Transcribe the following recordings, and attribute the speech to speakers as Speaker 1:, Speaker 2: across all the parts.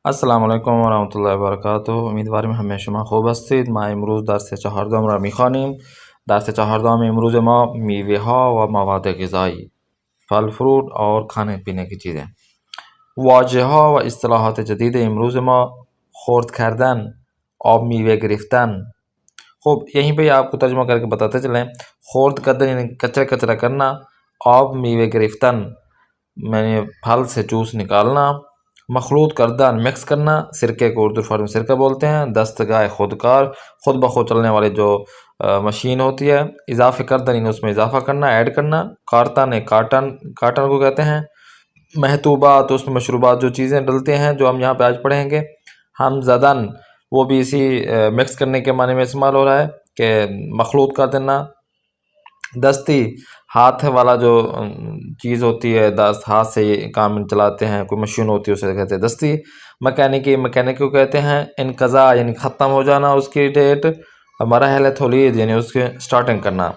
Speaker 1: السلام علیکم ورحمۃ اللہ وبرکاتہ. امیدواریم همه شما خوب هستید. ما امروز درس 14 را میخوانیم. درس 14 امروز ما میوه ها و مواد غذایی، پھل فروٹ اور کھانے پینے کی چیزیں. واژه ها و اصطلاحات جدید امروز ما: خرد کردن، آب میوه گرفتن. خب یہیں پہ آپ کو ترجمہ کر کے بتاتے چلیں. خرد کردن یعنی کچرا کچرا کرنا، آب میوه گرفتن یعنی پھل سے جوس نکالنا، مخلوط کردن مکس کرنا، سرکے کو اردو فارم سرکہ بولتے ہیں، دستگاہ خودکار خود بخود چلنے والی جو مشین ہوتی ہے، اضافہ کردن یعنی اس میں اضافہ کرنا، ایڈ کرنا، کارتن کارٹن کو کہتے ہیں، محتوبات اس میں مشروبات جو چیزیں ڈلتے ہیں جو ہم یہاں پہ آج پڑھیں گے، ہم زدن وہ بھی اسی مکس کرنے کے معنی میں استعمال ہو رہا ہے کہ مخلوط کر دینا، دستی ہاتھ والا جو چیز ہوتی ہے، دست ہاتھ سے یہ کام چلاتے ہیں، کوئی مشین ہوتی ہے اسے کہتے ہیں دستی. مکینک کو کہتے ہیں انقضاء یعنی ختم ہو جانا اس کی ڈیٹ، مراحل تولید یعنی اس کے سٹارٹنگ کرنا،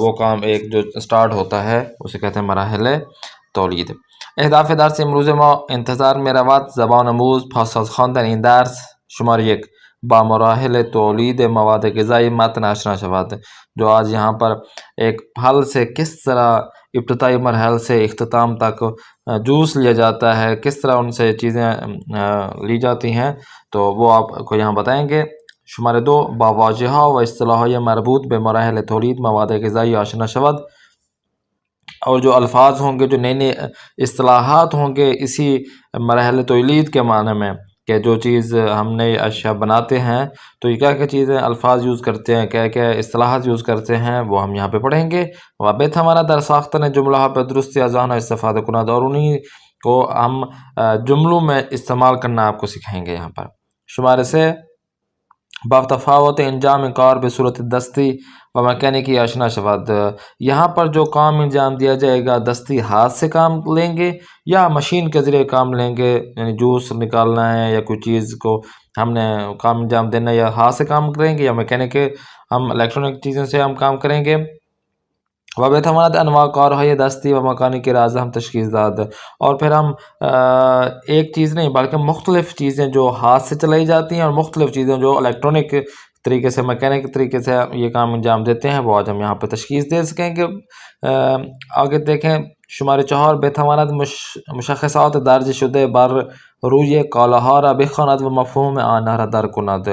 Speaker 1: وہ کام ایک جو سٹارٹ ہوتا ہے اسے کہتے ہیں مراحل تولید. اهداف درس امروز ما: انتظار می‌رود زبان آموز پس از خواندن این درس شماره 1 با مراحل تولید مواد غذایی متن آشنا شود. جو آج یہاں پر ایک پھل سے کس طرح ابتدائی مرحلے سے اختتام تک جوس لیا جاتا ہے، کس طرح ان سے چیزیں لی جاتی ہیں، تو وہ آپ کو یہاں بتائیں گے. شماره 2 با واژه‌ها و اصطلاحات مربوط به مراحل تولید مواد غذایی آشنا شود. اور جو الفاظ ہوں گے، جو نئے نئے اصطلاحات ہوں گے اسی مراحل تولید کے معنی میں، کہ جو چیز ہم نئے اشیاء بناتے ہیں تو یہ کیا کیا چیزیں الفاظ یوز کرتے ہیں، کیا کیا اصطلاحات یوز کرتے ہیں، وہ ہم یہاں پہ پڑھیں گے. و بتواند در ساختن جملہ ها به درستی از آن استفاده کند. اور انہیں کو ہم جملوں میں استعمال کرنا آپ کو سکھائیں گے. یہاں پر شمارے سے با تفاوت انجام کار به صورت دستی و مکینیکی آشنا شود. یہاں پر جو کام انجام دیا جائے گا دستی ہاتھ سے کام لیں گے یا مشین کے ذریعے کام لیں گے، یعنی جوس نکالنا ہے یا کوئی چیز کو ہم نے کام انجام دینا ہے، یا ہاتھ سے کام کریں گے یا مکینک ہم الیکٹرانک چیزوں سے ہم کام کریں گے. و بتواند انواع کارهای دستی و مکانیکی را از هم تشخیص داد. اور پھر ہم ایک چیز نہیں بلکہ مختلف چیزیں جو ہاتھ سے چلائی جاتی ہیں اور مختلف چیزیں جو الیکٹرانک طریقے سے مکینک طریقے سے یہ کام انجام دیتے ہیں، وہ آج ہم یہاں پہ تشخیص دے سکیں گے. آگے دیکھیں شماره 4 بتواند مشخصات درج شده بر روی کالاها را بخواند و مفهوم آنها را درک کند.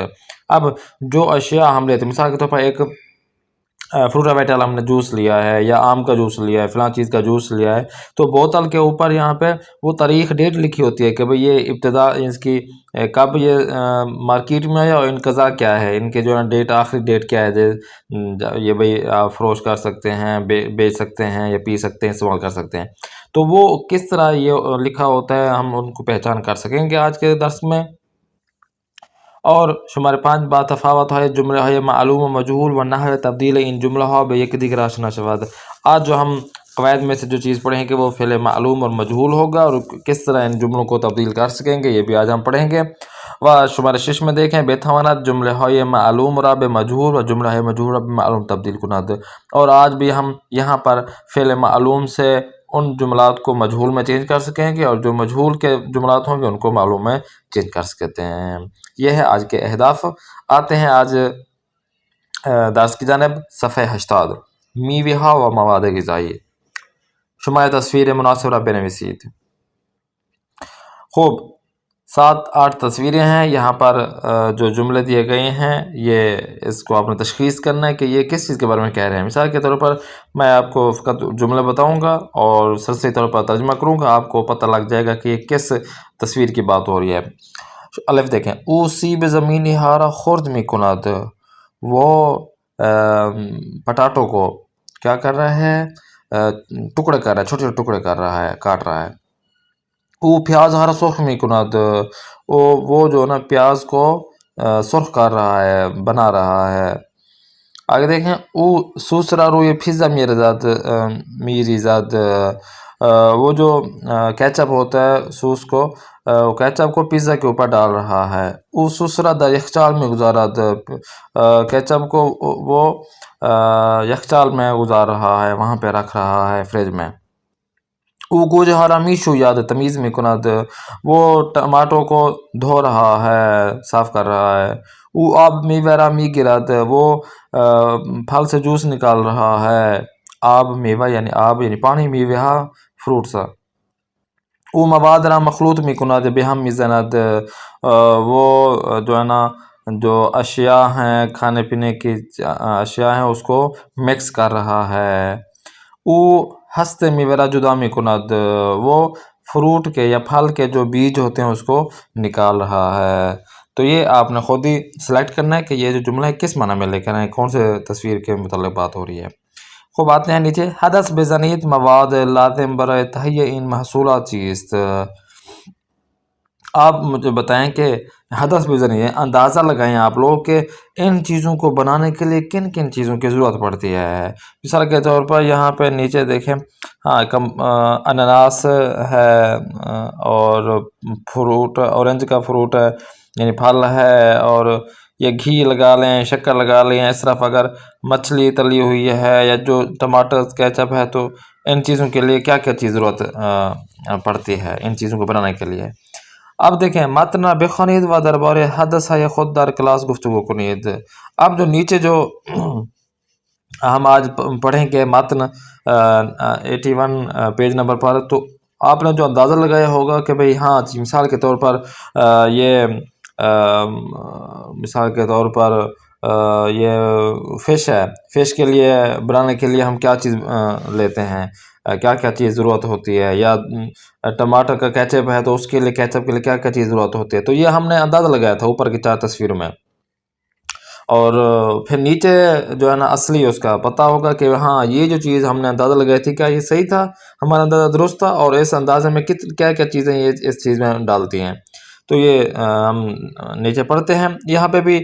Speaker 1: اب جو اشیاء ہم لیتے ہیں، مثال کے طور پر ایک فروٹا ویٹل ہم نے جوس لیا ہے یا آم کا جوس لیا ہے، فلاں چیز کا جوس لیا ہے، تو بوتل کے اوپر یہاں پہ وہ تاریخ ڈیٹ لکھی ہوتی ہے کہ بھئی یہ ابتدا اس کی کب یہ مارکیٹ میں آیا اور انقضاء کیا ہے، ان کے جو ہے ڈیٹ آخری ڈیٹ کیا ہے، یہ بھئی آپ فروش کر سکتے ہیں، بیچ سکتے ہیں یا پی سکتے ہیں، استعمال کر سکتے ہیں. تو وہ کس طرح یہ لکھا ہوتا ہے ہم ان کو پہچان کر سکیں گے آج کے درس میں. اور شماره 5 با تفاوت های جمله های معلوم و مجهول و نحو تبدیل این جمله ها به یکدیگر آشنا شود. آج جو ہم قواعد میں سے جو چیز پڑھیں گے وہ فعل معلوم اور مجهول ہوگا، اور کس طرح ان جملوں کو تبدیل کر سکیں گے یہ بھی آج ہم پڑھیں گے. و شماره 6 میں دیکھیں بتواند جمله های معلوم را به مجهول و جمله های مجهول را به معلوم تبدیل کند. اور آج بھی ہم یہاں پر فعل معلوم سے ان جملات کو مجہول میں چینج کر سکیں گے، اور جو مجہول کے جملات ہوں گے ان کو معلوم میں چینج کر سکتے ہیں. یہ ہے آج کے اہداف. آتے ہیں آج درس کی جانب. صفحہ 80 میوه ها و مواد غذایی. شماره تصویر مناسب را بنویسید. خوب 7-8 تصویریں ہیں یہاں پر، جو جملے دیے گئے ہیں یہ اس کو آپ نے تشخیص کرنا ہے کہ یہ کس چیز کے بارے میں کہہ رہے ہیں. مثال کے طور پر میں آپ کو فقط جملے بتاؤں گا اور سرسری طور پر ترجمہ کروں گا، آپ کو پتہ لگ جائے گا کہ یہ کس تصویر کی بات ہو رہی ہے. الف دیکھیں، او سیب زمینی ہارا خرد می کند. وہ پٹاٹو کو کیا کر رہا ہے، ٹکڑے کر رہا ہے، چھوٹے چھوٹے ٹکڑے کر رہا ہے، کاٹ رہا ہے. او پیاز ہارا سرخ می کند. وہ جو نا پیاز کو سرخ کر رہا ہے، بنا رہا ہے. آگے دیکھیں، او سوسرا روی پیزا میریزد. وہ جو کیچپ ہوتا ہے سوس کو، کیچپ کو پیزا کے اوپر ڈال رہا ہے. او سوسرا در یخچال میں گزارد. کیچپ کو وہ یخچال میں گزار رہا ہے، وہاں پہ رکھ رہا ہے فریج میں. او گوجہ میشو یاد تمیز میں کند، وہ ٹماٹو کو دھو رہا ہے، صاف کر رہا ہے۔ او آب می ویرا می گرد، وہ پھل سے جوس نکال رہا ہے۔ آب میوہ یعنی آب یعنی پانی، میوہ فروٹس۔ او مواد را مخلوط می کند بے ہم می زند، وہ جو ہے نا جو اشیاء ہیں کھانے پینے کی اشیاء ہیں اس کو مکس کر رہا ہے۔ او ہستے می ویرا جدا می کند، وہ فروٹ کے یا پھل کے جو بیج ہوتے ہیں اس کو نکال رہا ہے۔ تو یہ آپ نے خود ہی سلیکٹ کرنا ہے کہ یہ جو جملہ ہے کس معنی میں لے کر آئیں، کون سے تصویر کے متعلق بات ہو رہی ہے۔ خوب آتے ہیں نیچے، حدث بزنید مواد لازم برائے تہیہ ان محصولات چیست۔ آپ مجھے بتائیں کہ حدث بزنید اندازہ لگائیں آپ لوگ کہ ان چیزوں کو بنانے کے لیے کن کن چیزوں کی ضرورت پڑتی ہے۔ مثال کے طور پر یہاں پہ نیچے دیکھیں، انناس ہے اور فروٹ، اورنج کا فروٹ ہے یعنی پھل ہے، اور یہ گھی لگا لیں، شکر لگا لیں۔ اس طرف اگر مچھلی تلی ہوئی ہے یا جو ٹماٹر کیچپ ہے، تو ان چیزوں کے لیے کیا کیا چیز ضرورت پڑتی ہے ان چیزوں کو بنانے کے لیے۔ اب دیکھیں، متن بخوانید و دربار حدث ہے خود در کلاس گفتگو کنید۔ اب جو نیچے جو ہم آج پڑھیں گے متن 81 پیج نمبر پر، تو آپ نے جو اندازہ لگایا ہوگا کہ بھئی ہاں مثال کے طور پر یہ مثال کے طور پر یہ فش ہے، فش کے لیے بنانے کے لیے ہم کیا چیز لیتے ہیں، کیا کیا چیز ضرورت ہوتی ہے، یا ٹماٹر کا کیچپ ہے تو اس کے لیے کیچپ کے لیے کیا کیا چیز ضرورت ہوتی ہے۔ تو یہ ہم نے اندازہ لگایا تھا اوپر کی 4 تصویروں میں، اور پھر نیچے جو ہے نا اصلی اس کا پتہ ہوگا کہ ہاں یہ جو چیز ہم نے اندازہ لگائی تھی کیا یہ صحیح تھا، ہمارا اندازہ درست تھا، اور اس اندازے میں کیا کیا چیزیں یہ اس چیز میں ڈالتی ہیں۔ تو یہ ہم نیچے پڑھتے ہیں، یہاں پہ بھی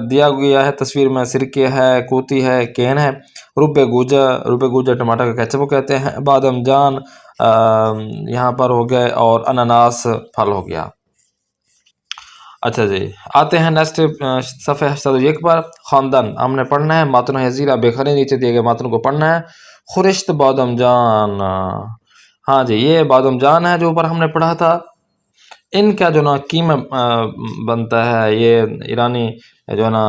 Speaker 1: دیا گیا ہے تصویر میں، سرکے ہے، کوتی ہے، کین ہے، روبے گوجہ ٹماٹر کا کیچپ کو کہتے ہیں، بادام جان یہاں پر ہو گئے، اور انناس پھل ہو گیا۔ اچھا جی، آتے ہیں نیکسٹ صفحہ 101 پر۔ خواندن ہم نے پڑھنا ہے، ماتن حضیرہ بےخری نیچے دیے گئے ماتن کو پڑھنا ہے۔ خورشت بادام جان، ہاں جی یہ بادام جان ہے جو اوپر ہم نے پڑھا تھا۔ ان کا جو نا قیمہ بنتا ہے، یہ ایرانی جو ہے نا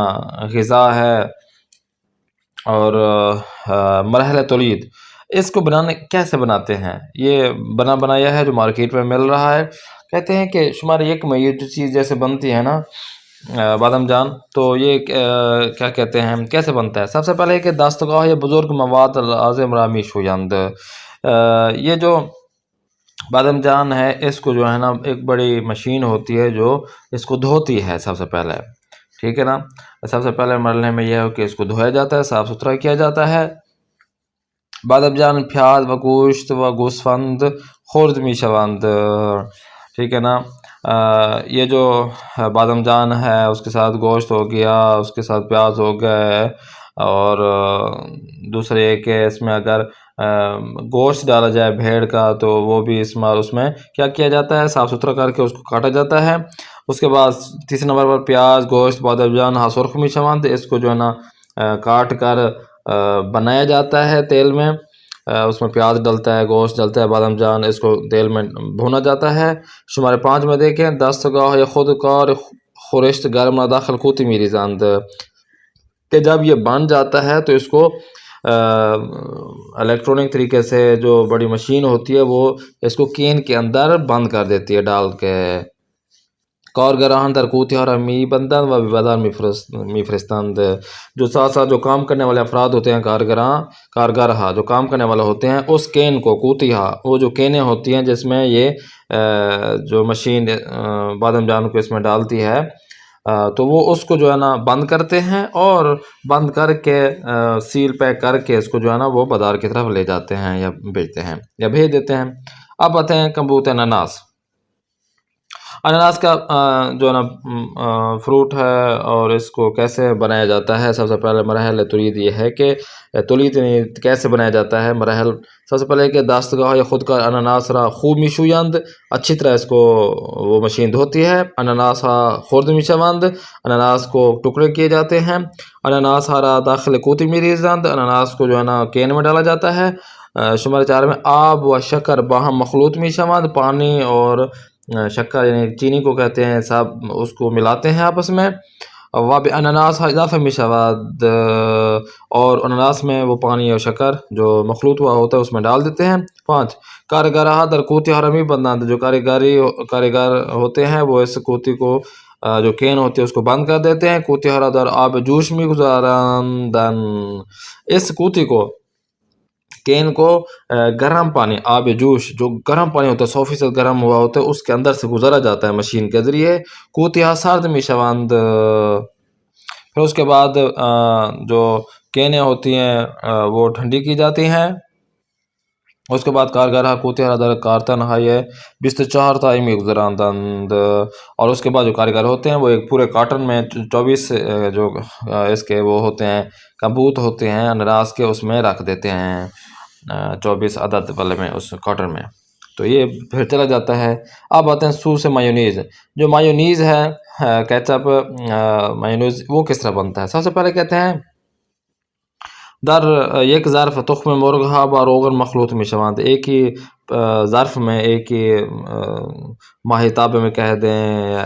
Speaker 1: غذا ہے، اور مرحلہ تولید، اس کو کیسے بناتے ہیں، یہ بنایا ہے جو مارکیٹ میں مل رہا ہے۔ کہتے ہیں کہ شمار 1 میں یہ جو چیز جیسے بنتی ہے نا بادام جان، تو یہ کیا کہتے ہیں کیسے بنتا ہے۔ سب سے پہلے کہ دستگاہ یا بزرگ مواد لازم رامی شویند، یہ جو بادام جان ہے اس کو جو ہے نا ایک بڑی مشین ہوتی ہے جو اس کو دھوتی ہے سب سے پہلے، ٹھیک ہے نا۔ سب سے پہلے مرحلے میں یہ ہے کہ اس کو دھویا جاتا ہے، صاف ستھرا کیا جاتا ہے۔ بادام جان پیاز و گوشت و گوسفند خورد می شوند، ٹھیک ہے نا۔ یہ جو بادام جان ہے اس کے ساتھ گوشت ہو گیا، اس کے ساتھ پیاز ہو گئے، اور دوسرے کہ اس میں اگر گوشت ڈالا جائے بھیڑ کا تو وہ بھی استعمال اس میں کیا کیا جاتا ہے، صاف ستھرا کر کے اس کو کاٹا جاتا ہے۔ اس کے بعد 3 نمبر پر پیاز گوشت بادام جان سرخ می شوند، اس کو جو ہے نا کاٹ کر بنایا جاتا ہے تیل میں، اس میں پیاز ڈلتا ہے، گوشت ڈلتا ہے، بادام جان اس کو تیل میں بھونا جاتا ہے۔ شمار 5 میں دیکھیں، دستگاہ یا خود کار خورشت گرم داخل کوتی میری زند، کہ جب یہ بن جاتا ہے تو اس کو الیکٹرونک طریقے سے جو بڑی مشین ہوتی ہے وہ اس کو کین کے اندر بند کر دیتی ہے ڈال کے۔ کارگران در کوتی اور می بندن و بازار می فرستند، جو ساتھ ساتھ جو کام کرنے والے افراد ہوتے ہیں، کارگر جو کام کرنے والے ہوتے ہیں، اس کین کو کوتی وہ جو کینیں ہوتی ہیں جس میں یہ جو مشین بادام جان کو اس میں ڈالتی ہے، تو وہ اس کو جو ہے نا بند کرتے ہیں، اور بند کر کے سیل پیک کر کے اس کو جو ہے نا وہ بازار کی طرف لے جاتے ہیں یا بیچتے ہیں یا بھیج دیتے ہیں۔ اب آتے ہیں کمبوت انناس۔ انناس کا جو ہے نا فروٹ ہے، اور اس کو کیسے بنایا جاتا ہے۔ سب سے پہلے مراحل تولید یہ ہے کہ تولید کیسے بنایا جاتا ہے، مراحل سب سے پہلے کہ دستگاہ یا خود کار انناس را خوب می شویند، اچھی طرح اس کو وہ مشین دھوتی ہے۔ انناس خورد می شوند، انناس کو ٹکڑے کیے جاتے ہیں۔ انناس را داخل کوتی می ریزند، انناس کو جو ہے نا کین میں ڈالا جاتا ہے۔ شمار 4 میں آب و شکر باہم مخلوط می شوند، پانی اور شکر یعنی چینی کو کہتے ہیں، سب اس کو ملاتے ہیں آپس میں. واب اناناس اضافہ می شود، اور اناناس میں وہ پانی اور شکر جو مخلوط ہوا ہوتا ہے اس میں ڈال دیتے ہیں. 5 کارگرہ در کوتی حرمی بندند، جو کاریگر ہوتے ہیں وہ اس کوتی کو جو کین ہوتی ہے اس کو بند کر دیتے ہیں. کوتی ہرا در آب جوش می گزارندن، اس کوتی کو کین کو گرم پانی، آب جوش جو گرم پانی ہوتا ہے 100% گرم ہوا ہوتا ہے اس کے اندر سے گزارا جاتا ہے مشین کے ذریعے. کوتی سرد می شوند، پھر اس کے بعد جو کینیں ہوتی ہیں وہ ٹھنڈی کی جاتی ہیں. اس کے بعد کارگرہ کوتی در کارتن ہے 24 تا می گزراندند، اور اس کے بعد جو کاریگر ہوتے ہیں وہ ایک پورے کارٹن میں 24 جو اس کے وہ ہوتے ہیں کبوت ہوتے ہیں انراز کے، اس میں رکھ دیتے ہیں 24 عدد والے میں اس کارٹن میں. تو یہ پھر چلا جاتا ہے. اب آتے ہیں سوس مایونیز. جو مایونیز ہے کیچپ مایونیز وہ کس طرح بنتا ہے؟ سب سے پہلے کہتے ہیں در یک ظرف تخم مرغ ها با روغن مخلوط می شوند، ایک ہی ظرف میں ایک ہی ماہی تابے میں کہہ دیں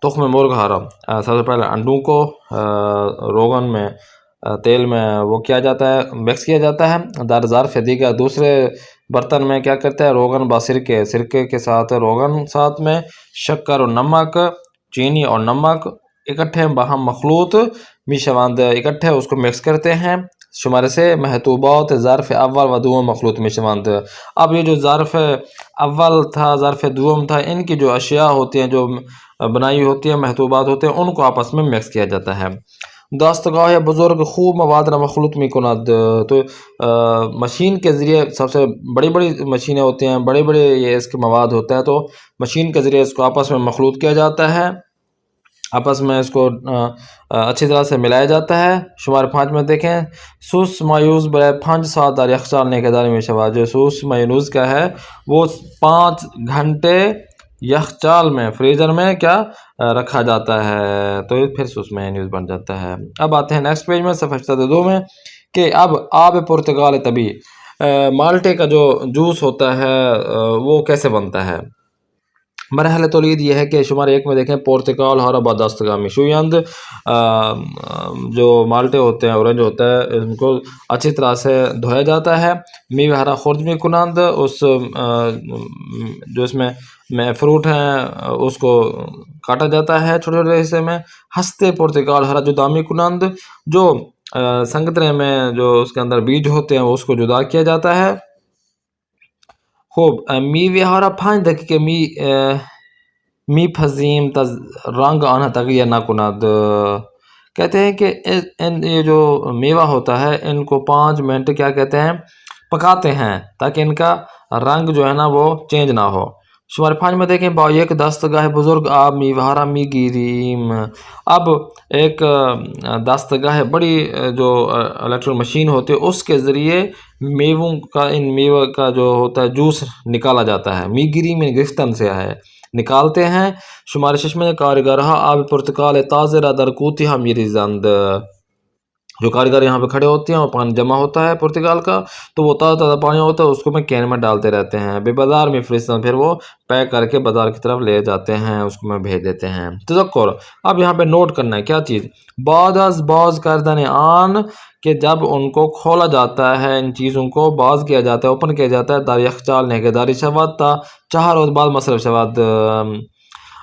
Speaker 1: تخم مرغ ہارا، سب سے پہلے انڈوں کو روغن میں تیل میں وہ کیا جاتا ہے مکس کیا جاتا ہے. در ظرف دیگر دوسرے برتن میں کیا کرتے ہیں روغن با سرکے کے ساتھ روغن ساتھ میں شکر اور نمک چینی اور نمک اکٹھے باہم مخلوط می شوند، اکٹھے اس کو مکس کرتے ہیں. شمارے سے محتوبات ظرف اول و دوم مخلوط می شوند. اب یہ جو ظرف اول تھا ظرف دوم تھا ان کی جو اشیاء ہوتی ہیں جو بنائی ہوتی ہیں محتوبات ہوتے ہیں ان کو آپس میں مکس کیا جاتا ہے. دستگاہ بزرگ خوب مواد را مخلوط می کند، تو مشین کے ذریعے سب سے بڑی بڑی مشینیں ہوتی ہیں، بڑے بڑے یہ اس کے مواد ہوتا ہے تو مشین کے ذریعے اس کو آپس میں مخلوط کیا جاتا ہے، آپس میں اس کو اچھی طرح سے ملایا جاتا ہے. شمار 5 میں دیکھیں سوس مایوز برائے 5 ساعت در یخچال نگہداری می شود. جو سوس مایونیز کا ہے وہ 5 گھنٹے یخچال میں فریزر میں کیا رکھا جاتا ہے، تو پھر سوس مایونیز بن جاتا ہے. اب آتے ہیں نیکسٹ پیج میں صفحہ 2 میں کہ اب آب پرتگال طبی مالٹے کا جو جوس ہوتا ہے وہ کیسے بنتا ہے. مرحلہ تولید یہ ہے کہ شمار 1 میں دیکھیں پورتگال ہارا با دستگاہ می شویند، جو مالٹے ہوتے ہیں اورنج ہوتا ہے ان کو اچھی طرح سے دھویا جاتا ہے. میوہ ہرا خرد می کنند، اس جو اس میں فروٹ ہیں اس کو کاٹا جاتا ہے چھوٹے چھوٹے حصے میں. ہستے پورتگال ہرا جدا می کنند، جو سنگترے میں جو اس کے اندر بیج ہوتے ہیں اس کو جدا کیا جاتا ہے. خوب میوہ ہارا 5 دقیقے می پھزیم تا رنگ آنها تغییر نہ کند. کہتے ہیں کہ یہ جو میوہ ہوتا ہے ان کو 5 منٹ کیا کہتے ہیں پکاتے ہیں تاکہ ان کا رنگ جو ہے نا وہ چینج نہ ہو. شمار 5 میں دیکھیں با یک دستگاہ بزرگ آب میوہارا می گیریم. اب ایک دستگاہ بڑی جو الیکٹرک مشین ہوتی ہے اس کے ذریعے میووں کا ان میوہ کا جو ہوتا ہے جوس نکالا جاتا ہے. می گیریم گرفتن سے ہے نکالتے ہیں. شمار 6 میں کارگرہ آب پرتگال تازہ را در کوتی ہم میریزند، جو کاریگر یہاں پہ کھڑے ہوتے ہیں اور پانی جمع ہوتا ہے پرتگال کا تو وہ تازہ تازہ پانی ہوتا ہے اس کو میں کین میں ڈالتے رہتے ہیں. بے بازار میں فرستن، پھر وہ پیک کر کے بازار کی طرف لے جاتے ہیں، اس کو میں بھیج دیتے ہیں. تذکر اب یہاں پہ نوٹ کرنا ہے کیا چیز بعد از باز کردن آن، کہ جب ان کو کھولا جاتا ہے ان چیزوں کو باز کیا جاتا ہے اوپن کیا جاتا ہے در یخچال نگہداری شود تا 4 روز بعد مصرف شود.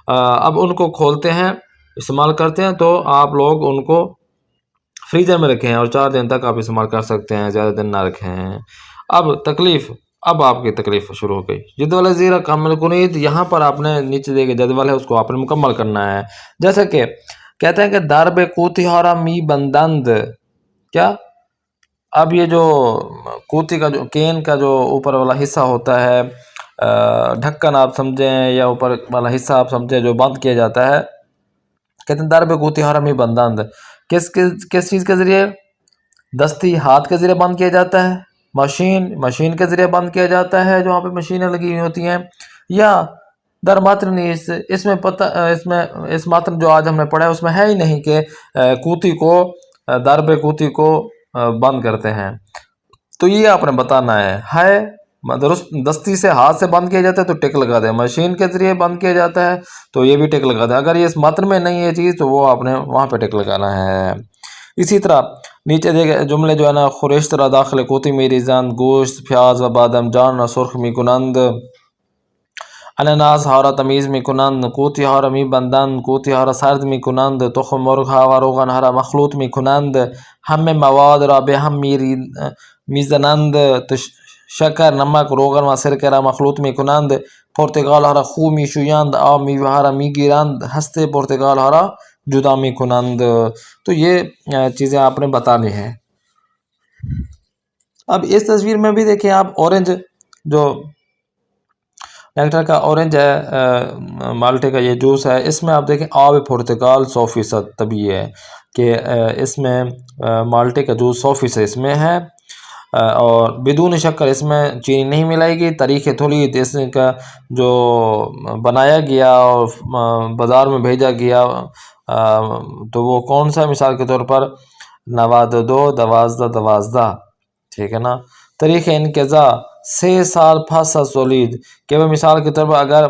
Speaker 1: اب ان کو کھولتے ہیں استعمال کرتے ہیں تو آپ لوگ ان کو فریزر میں رکھیں اور 4 دن تک آپ استعمال کر سکتے ہیں، زیادہ دن نہ رکھیں. اب آپ کی تکلیف شروع ہو گئی. جدول زیرہ کامل کنید، یہاں پر آپ نے نیچے دے کے جدول ہے اس کو آپ نے مکمل کرنا ہے. جیسا کہ کہتے ہیں کہ درب کوتی ہارا می بندند، کیا اب یہ جو کوتی کا جو کین کا جو اوپر والا حصہ ہوتا ہے ڈھکن آپ سمجھیں یا اوپر والا حصہ آپ سمجھیں جو بند کیا جاتا ہے، کہتے ہیں درب کوتی ہارا می بندند کس چیز کے ذریعے؟ دستی ہاتھ کے ذریعے بند کیا جاتا ہے، مشین کے ذریعے بند کیا جاتا ہے جو وہاں پہ مشینیں لگی ہوئی ہوتی ہیں، یا در ماتن اس میں اس ماتن جو آج ہم نے پڑھا ہے اس میں ہے ہی نہیں کہ کوتی کو درب کوتی کو بند کرتے ہیں. تو یہ آپ نے بتانا ہے درست دستی سے ہاتھ سے بند کیا جاتا ہے تو ٹک لگا دیں، مشین کے ذریعے بند کیا جاتا ہے تو یہ بھی ٹک لگا دیں، اگر یہ اس متن میں نہیں ہے چیز تو وہ آپ نے وہاں پہ ٹک لگانا ہے۔ اسی طرح نیچے دیکھیں جملے جو ہے نا، خریشترا داخل کوتی میری زند، گوشت پیاز و بادم جان سرخ می کنند، اناناس ہارا تمیز می کنند، کوتی ہارا می بندند، کوتی ہارا سرد می کنند، تخم مرغ ها و روغن ها را مخلوط می کنند، همه مواد را به هم میزنند، شکر نمک روغن و سرکه را مخلوط می کنند، پرتقال ها را خوب می شویند، آب میوه ها را می گیرند، ہسته پرتقال ها را جدا می کنند۔ تو یہ چیزیں آپ نے بتانی ہیں۔ اب اس تصویر میں بھی دیکھیں آپ، اورنج جو نیکٹر کا اورنج ہے، مالٹے کا یہ جوس ہے، اس میں آپ دیکھیں آب پرتگال 100%، تب یہ ہے کہ اس میں مالٹے کا جوس 100% اس میں ہے، اور بدون شکر اس میں چینی نہیں ملائے گی۔ تاریخ تولید اس کا جو بنایا گیا اور بازار میں بھیجا گیا تو وہ کون سا، مثال کے طور پر 92 12 12، ٹھیک ہے نا۔ تاریخ انقضاء 6 سال پس از تولید، کہ وہ مثال کے طور پر اگر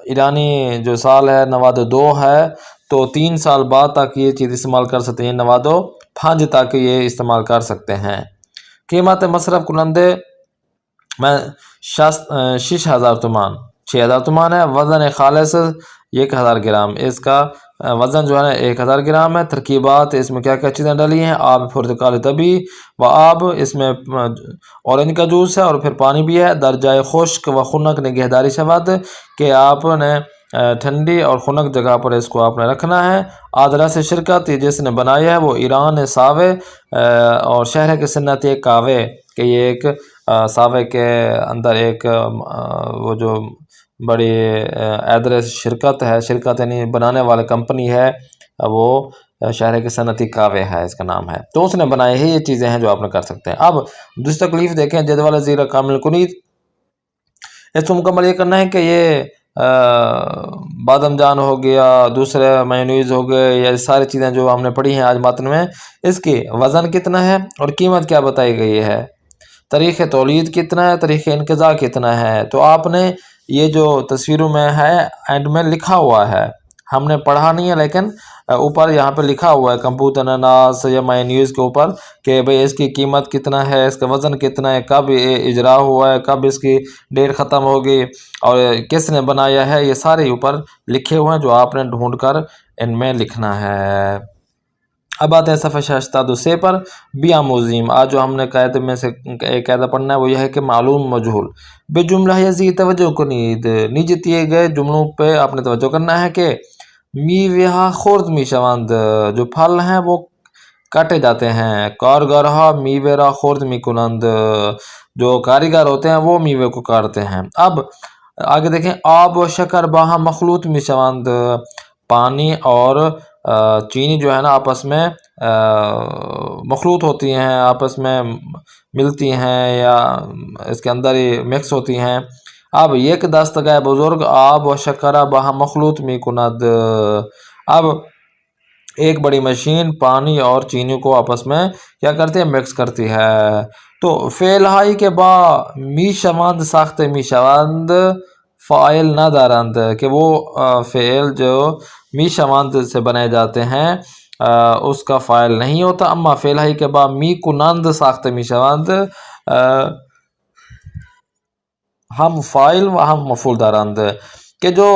Speaker 1: ایرانی جو سال ہے 92 ہے تو 3 سال بعد تک یہ چیز استعمال کر سکتے ہیں، 92 تک یہ استعمال کر سکتے ہیں۔ قیمت مصرف کنندے میں 6000 تومان، 6000 تومان ہے۔ وزن خالص 1000 گرام، اس کا وزن جو ہے نا 1000 گرام ہے۔ ترکیبات اس میں کیا کیا چیزیں ڈالی ہیں، آب پرتقال طبی و آب، اس میں اورنج کا جوس ہے اور پھر پانی بھی ہے۔ درجہ خشک و خنک نگہداری شود، کہ آپ نے ٹھنڈی اور خنک جگہ پر اس کو آپ نے رکھنا ہے۔ آدرس شرکت، جس نے بنایا ہے وہ ایران ساوے، اور شہر کے سنت ایک کاوے، کہ یہ ایک ساوے کے اندر ایک وہ جو بڑی ادرس شرکت ہے، شرکت یعنی بنانے والا کمپنی ہے، وہ شہر کے صنعتی کاوے ہے اس کا نام ہے، تو اس نے بنائے ہیں۔ یہ چیزیں ہیں جو آپ نے کر سکتے ہیں۔ اب دوسری تکلیف دیکھیں، جدول زیرہ کامل کنید، اس کو مکمل یہ کرنا ہے کہ یہ بادم جان ہو گیا، دوسرے میونیز ہو گئے، یہ ساری چیزیں جو ہم نے پڑھی ہیں آج متن میں، اس کی وزن کتنا ہے اور قیمت کیا بتائی گئی ہے، تاریخ تولید کتنا ہے، تاریخ انقضاء کتنا ہے۔ تو آپ نے یہ جو تصویروں میں ہے اینڈ میں لکھا ہوا ہے، ہم نے پڑھا نہیں ہے لیکن اوپر یہاں پہ لکھا ہوا ہے کمپوت اناناس یا مائنیوز کے اوپر، کہ بھئی اس کی قیمت کتنا ہے، اس کا وزن کتنا ہے، کب اجرا ہوا ہے، کب اس کی ڈیٹ ختم ہوگی اور کس نے بنایا ہے، یہ سارے اوپر لکھے ہوئے ہیں جو آپ نے ڈھونڈ کر ان میں لکھنا ہے۔ اب آتے ہیں صفحہ 82 پر، بیاموزیم۔ آج جو ہم نے قاعدے میں سے ایک قاعدہ پڑھنا ہے وہ یہ ہے کہ معلوم مجہول بے جملہ یزی توجہ کنید، نیچے دیے گئے جملوں پہ آپ نے توجہ کرنا ہے کہ میوہ خورد میشوند، جو پھل ہیں وہ کاٹے جاتے ہیں، کارگرہا میوہ را خورد میکنند، جو کاریگر ہوتے ہیں وہ میوے کو کاٹتے ہیں۔ اب آگے دیکھیں، آب و شکر باہم مخلوط میشوند، پانی اور چینی جو ہے نا آپس میں مخلوط ہوتی ہیں، آپس میں ملتی ہیں یا اس کے اندر ہی مکس ہوتی ہیں۔ اب یک دست گئے بزرگ آب و شکر باہم مخلوط می کند، اب ایک بڑی مشین پانی اور چینی کو آپس میں کیا کرتی ہے، مکس کرتی ہے۔ تو فعل ہائی کے با می شوند ساخت می شوند فائل نہ دارند، کہ وہ فعل جو می شوند سے بنائے جاتے ہیں اس کا فائل نہیں ہوتا۔ اما فعل ہائی کے با می کنند ساخت می شوند، ہم فائل و ہم مفعول دارند، کہ جو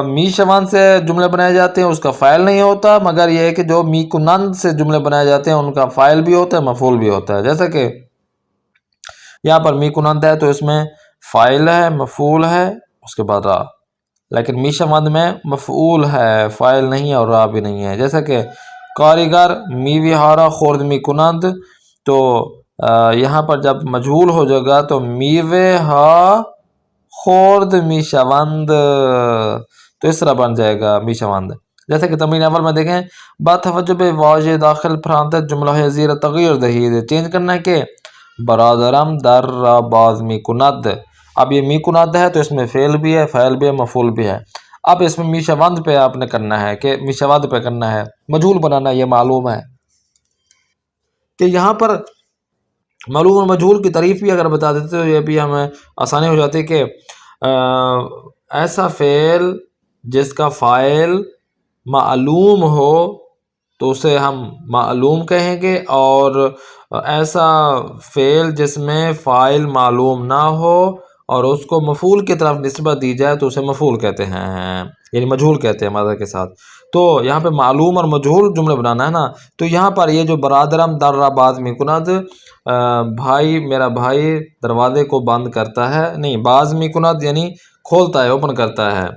Speaker 1: می شوند سے جملے بنائے جاتے ہیں اس کا فائل نہیں ہوتا، مگر یہ ہے کہ جو می کنند سے جملے بنائے جاتے ہیں ان کا فائل بھی ہوتا ہے، مفعول بھی ہوتا ہے۔ جیسا کہ یہاں پر می کنند ہے تو اس میں فائل ہے، مفعول ہے، اس کے بعد را، لیکن می شوند میں مفعول ہے، فائل نہیں ہے اور را بھی نہیں ہے۔ جیسا کہ کاریگر میوہ ہارا خورد می کنند، تو یہاں پر جب مجہول ہو جائے گا تو میوہ ہا خورد می شوند، تو اس طرح بن جائے گا می شوند۔ جیسے کہ تمرین اول میں دیکھیں، با توجہ بے واضح داخل پرانتت جملہ زیر تغییر دہید، چینج کرنا ہے کہ برادرم در را باز می کند۔ اب یہ می کند ہے تو اس میں فعل بھی ہے، فاعل بھی ہے، مفعول بھی ہے۔ اب اس میں می شوند پہ آپ نے کرنا ہے کہ می شوند پہ کرنا ہے، مجہول بنانا، یہ معلوم ہے کہ یہاں پر معلوم اور مجہول کی تعریف بھی اگر بتا دیتے تو یہ بھی ہمیں آسانی ہو جاتی کہ ایسا فعل جس کا فاعل معلوم ہو تو اسے ہم معلوم کہیں گے، اور ایسا فعل جس میں فاعل معلوم نہ ہو اور اس کو مفعول کی طرف نسبت دی جائے تو اسے مفعول کہتے ہیں، یعنی مجہول کہتے ہیں ماضی کے ساتھ۔ تو یہاں پہ معلوم اور مجہول جملے بنانا ہے نا، تو یہاں پر یہ جو برادرم در باز می کند، بھائی میرا بھائی دروازے کو بند کرتا ہے، نہیں باز می کند یعنی کھولتا ہے، اوپن کرتا ہے،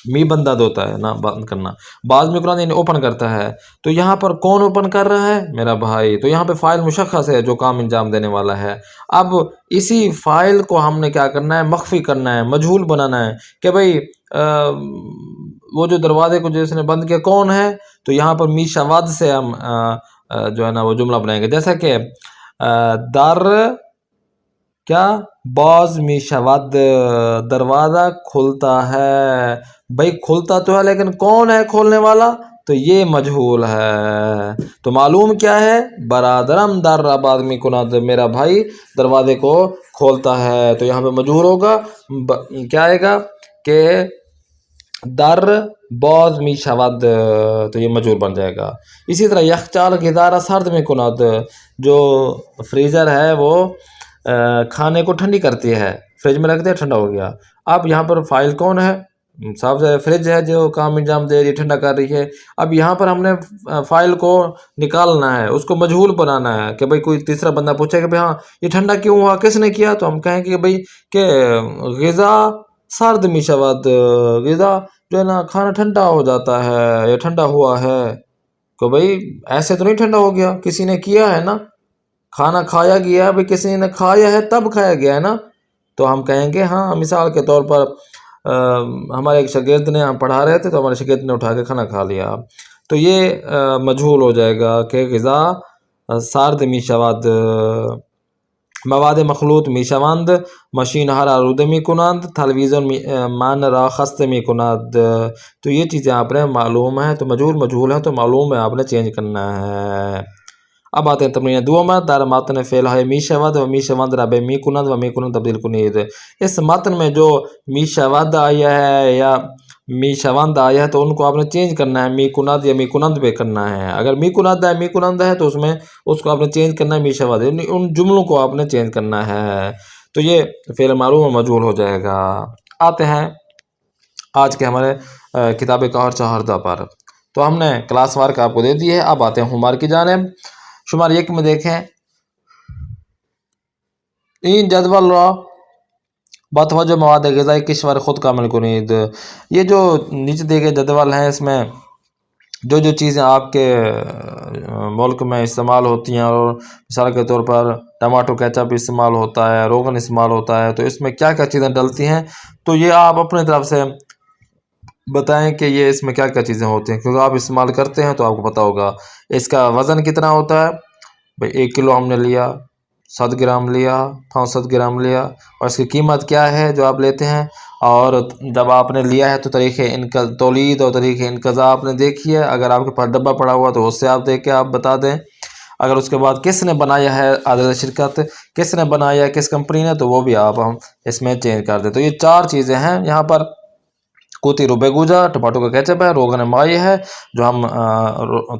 Speaker 1: می بندہ ہوتا ہے نا بند کرنا، بعض میں قرآن یعنی اوپن کرتا ہے۔ تو یہاں پر کون اوپن کر رہا ہے؟ میرا بھائی۔ تو یہاں پہ فاعل مشخص ہے جو کام انجام دینے والا ہے۔ اب اسی فاعل کو ہم نے کیا کرنا ہے؟ مخفی کرنا ہے، مجہول بنانا ہے کہ بھئی وہ جو دروازے کو جس نے بند کیا کون ہے؟ تو یہاں پر می شواد سے ہم جو ہے نا وہ جملہ بنائیں گے، جیسا کہ در کیا باز می شود، دروازہ کھلتا ہے۔ بھئی کھلتا تو ہے لیکن کون ہے کھولنے والا؟ تو یہ مجہول ہے۔ تو معلوم کیا ہے؟ برادرم در باز می کند، میرا بھائی دروازے کو کھولتا ہے۔ تو یہاں پہ مجہول ہوگا، کیا آئے گا کہ در باز می شود، تو یہ مجہول بن جائے گا۔ اسی طرح یخچال غذا سرد می کند، جو فریزر ہے وہ کھانے کو ٹھنڈی کرتی ہے، فریج میں رکھ دیا ٹھنڈا ہو گیا۔ اب یہاں پر فاعل کون ہے؟ صاف ظاہر فریج ہے جو کام انجام دے رہی ٹھنڈا کر رہی ہے۔ اب یہاں پر ہم نے فاعل کو نکالنا ہے، اس کو مجہول بنانا ہے کہ بھئی کوئی تیسرا بندہ پوچھے کہ بھئی ہاں یہ ٹھنڈا کیوں ہوا، کس نے کیا؟ تو ہم کہیں کہ بھئی کہ غذا سرد می شود، غذا جو ہے نا کھانا ٹھنڈا ہو جاتا ہے یا ٹھنڈا ہوا ہے۔ کہ بھئی ایسے تو نہیں ٹھنڈا ہو گیا، کسی نے کیا ہے نا، کھانا کھایا گیا ہے، بھئی کسی نے کھایا ہے تب کھایا گیا ہے نا۔ تو ہم کہیں گے ہاں، مثال کے طور پر ہمارے ایک شاگرد نے، ہم پڑھا رہے تھے تو ہمارے شاگرد نے اٹھا کے کھانا کھا لیا، تو یہ مجہول ہو جائے گا کہ غذا سارد می شود، مواد مخلوط می شوند، مشین ہر آلود می کنند، تلویزیون من را خست می کند۔ تو یہ چیزیں آپ نے معلوم ہیں، تو مجہول ہے تو معلوم ہے آپ نے چینج کرنا ہے۔ اب آتے ہیں تمرین دوم، در متن فعل ہے می شود و می شوند را به می کنند و می کنند تبدیل کنید۔ اس متن میں جو می شود آیا ہے یا می شوند آیا ہے تو ان کو آپ نے چینج کرنا ہے، می کنند یا می کنند پہ کرنا ہے۔ اگر می کنند ہے، می کنند ہے تو اس میں اس کو آپ نے چینج کرنا ہے می شود، یعنی ان جملوں کو آپ نے چینج کرنا ہے۔ تو یہ فعل معلوم و مجہول ہو جائے گا۔ آتے ہیں آج کے ہمارے کتاب کہر چہاردہ پر، تو ہم نے کلاس ورک آپ کو دے دی ہے۔ اب آتے ہیں ہوم ورک کی جانب۔ شمار 1 میں دیکھیں، این جدول را با توجہ مواد غذائی کشور خود کامل کنید۔ یہ جو نیچے دیے گئے جدول ہیں، اس میں جو جو چیزیں آپ کے ملک میں استعمال ہوتی ہیں، اور مثال کے طور پر ٹماٹو کیچپ استعمال ہوتا ہے، روغن استعمال ہوتا ہے، تو اس میں کیا کیا چیزیں ڈلتی ہیں، تو یہ آپ اپنے طرف سے بتائیں کہ یہ اس میں کیا کیا چیزیں ہوتی ہیں، کیونکہ آپ استعمال کرتے ہیں تو آپ کو پتہ ہوگا۔ اس کا وزن کتنا ہوتا ہے؟ بھئی 1 کلو ہم نے لیا، 7 گرام لیا، 65 گرام لیا، اور اس کی قیمت کیا ہے جو آپ لیتے ہیں، اور جب آپ نے لیا ہے تو طریق تولید اور طریق انقضاء آپ نے دیکھی ہے۔ اگر آپ کے پاس ڈبہ پڑا ہوا تو اس سے آپ دیکھ کے آپ بتا دیں۔ اگر اس کے بعد کس نے بنایا ہے، عادل شرکت کس نے بنایا ہے، کس کمپنی نے، تو وہ بھی آپ ہم اس میں چینج کر دیں۔ تو یہ 4 چیزیں ہیں یہاں پر۔ کوتی روبے گوجا ٹماٹو کا کیچپ ہے، روغن مائی ہے جو ہم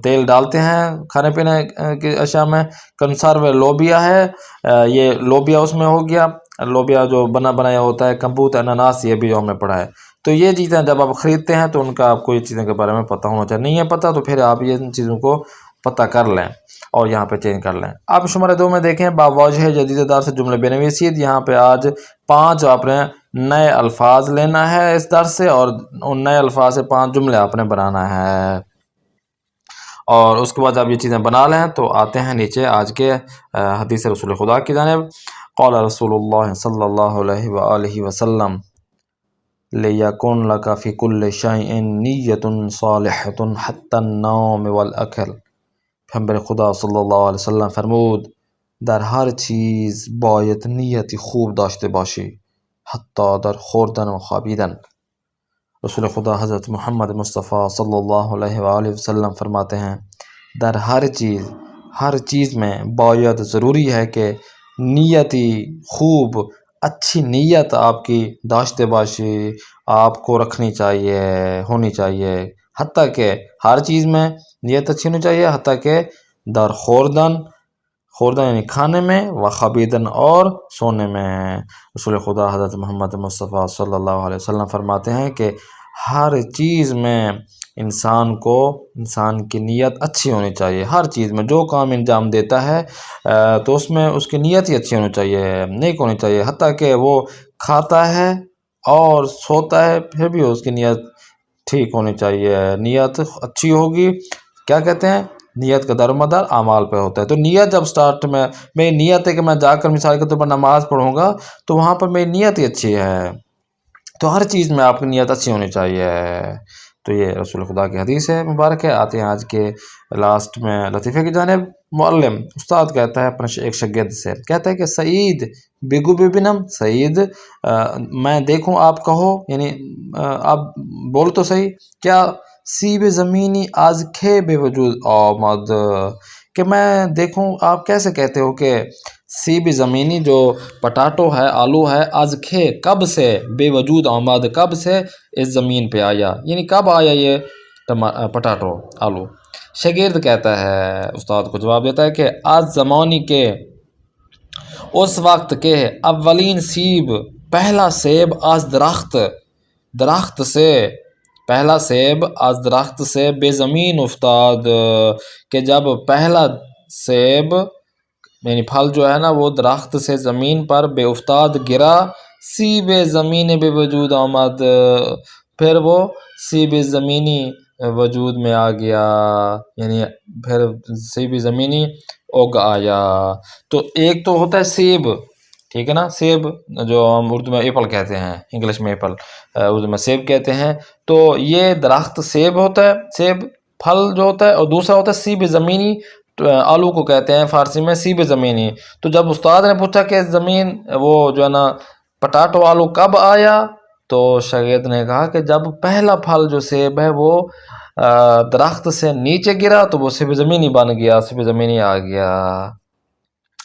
Speaker 1: تیل ڈالتے ہیں کھانے پینے کی اشیاء میں، کنسرو لوبیا ہے، یہ لوبیا اس میں ہو گیا، لوبیا جو بنایا ہوتا ہے، کمبوت اناناس، یہ بھی جو ہم نے پڑھا ہے۔ تو یہ چیزیں جب آپ خریدتے ہیں تو ان کا آپ کو یہ چیزوں کے بارے میں پتہ ہونا چاہیے، نہیں ہے پتہ تو پھر آپ یہ ان چیزوں کو پتہ کر لیں اور یہاں پہ چینج کر لیں۔ آپ شمارہ 2 میں دیکھیں، باواجہ جدید دار سے جملے بنویسید۔ یہاں پہ آج 5 آپ نے نئے الفاظ لینا ہے اس درس سے، اور ان نئے الفاظ سے 5 جملے آپ نے بنانا ہے، اور اس کے بعد آپ یہ چیزیں بنا لیں تو آتے ہیں نیچے آج کے حدیث رسول خدا کی جانب۔ قال رسول اللہ صلی اللہ علیہ وآلہ وسلم لِيَكُنْ لَكَ فِي كُلِّ شَيْءٍ نِيَّةٌ صَالِحَةٌ حَتَّى النَّوْمِ وَالْأَكْلِ۔ پیغمبر خدا صلی اللہ علیہ وسلم فرمود در هر چیز باید نیتی خوب داشته باشی، حتی در خوردن و خوابیدن۔ رسول خدا حضرت محمد مصطفیٰ صلی اللہ علیہ وآلہ وسلم فرماتے ہیں در ہر چیز ہر چیز میں باید ضروری ہے کہ نیتی خوب اچھی نیت آپ کی داشتے باشی آپ کو رکھنی چاہیے، ہونی چاہیے، حتیٰ کہ ہر چیز میں نیت اچھی ہونی چاہیے، حتیٰ کہ در خوردن یعنی کھانے میں، و خبیدن اور سونے میں۔ رسول خدا حضرت محمد مصطفیٰ صلی اللہ علیہ وسلم فرماتے ہیں کہ ہر چیز میں انسان کی نیت اچھی ہونی چاہیے، ہر چیز میں جو کام انجام دیتا ہے تو اس میں اس کی نیت ہی اچھی ہونی چاہیے، نیک ہونی چاہیے، حتیٰ کہ وہ کھاتا ہے اور سوتا ہے پھر بھی اس کی نیت ٹھیک ہونی چاہیے، نیت اچھی ہوگی۔ کیا کہتے ہیں؟ نیت کا دارمدار اعمال پہ ہوتا ہے۔ تو نیت جب سٹارٹ میں میری نیت ہے کہ میں جا کر مثال کے طور پر نماز پڑھوں گا تو وہاں پر میری نیت ہی اچھی ہے، تو ہر چیز میں آپ کی نیت اچھی ہونی چاہیے۔ تو یہ رسول خدا کی حدیث ہے مبارک ہے۔ آتے ہیں آج کے لاسٹ میں لطیفے کی جانب۔ معلم استاد کہتا ہے اپنے ایک شاگرد سے، کہتا ہے کہ سعید بگو ببینم، سعید میں دیکھوں آپ کہو، یعنی آپ بول تو صحیح، کیا سیب زمینی آز کھے بے وجود آمد، کہ میں دیکھوں آپ کیسے کہتے ہو کہ سیب زمینی جو پٹاٹو ہے، آلو ہے، از کھے کب سے، بے وجود آمد کب سے اس زمین پہ آیا، یعنی کب آیا یہ پٹاٹو آلو۔ شاگرد کہتا ہے، استاد کو جواب دیتا ہے کہ آج زمانی کے اس وقت کے اولین سیب، پہلا سیب آج درخت سے، پہلا سیب آج درخت سے بے زمین افتاد، کہ جب پہلا سیب یعنی پھل جو ہے نا وہ درخت سے زمین پر بے افتاد گرا، سیب زمین بے وجود آمد، پھر وہ سیب زمینی وجود میں آ گیا، یعنی پھر سیب زمینی اگ آیا۔ تو ایک تو ہوتا ہے سیب، ٹھیک ہے نا، سیب جو ہم اردو میں ایپل کہتے ہیں، انگلش میں ایپل، اردو میں سیب کہتے ہیں، تو یہ درخت سیب ہوتا ہے، سیب پھل جو ہوتا ہے، اور دوسرا ہوتا ہے سیب زمینی، آلو کو کہتے ہیں فارسی میں سیب زمینی۔ تو جب استاد نے پوچھا کہ زمین وہ جو ہے نا پٹاٹو آلو کب آیا، تو شاگرد نے کہا کہ جب پہلا پھل جو سیب ہے وہ درخت سے نیچے گرا تو وہ سیب زمینی بن گیا، سیب زمینی آ گیا۔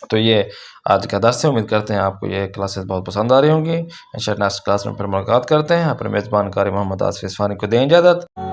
Speaker 1: تو یہ آج کا درس ہے، امید کرتے ہیں آپ کو یہ کلاسز بہت پسند آ رہی ہوں گی۔ انشاءاللہ نیکسٹ کلاس میں پھر ملاقات کرتے ہیں۔ اپنے میزبان قاری محمد آصف اصفہانی کو دیں اجازت۔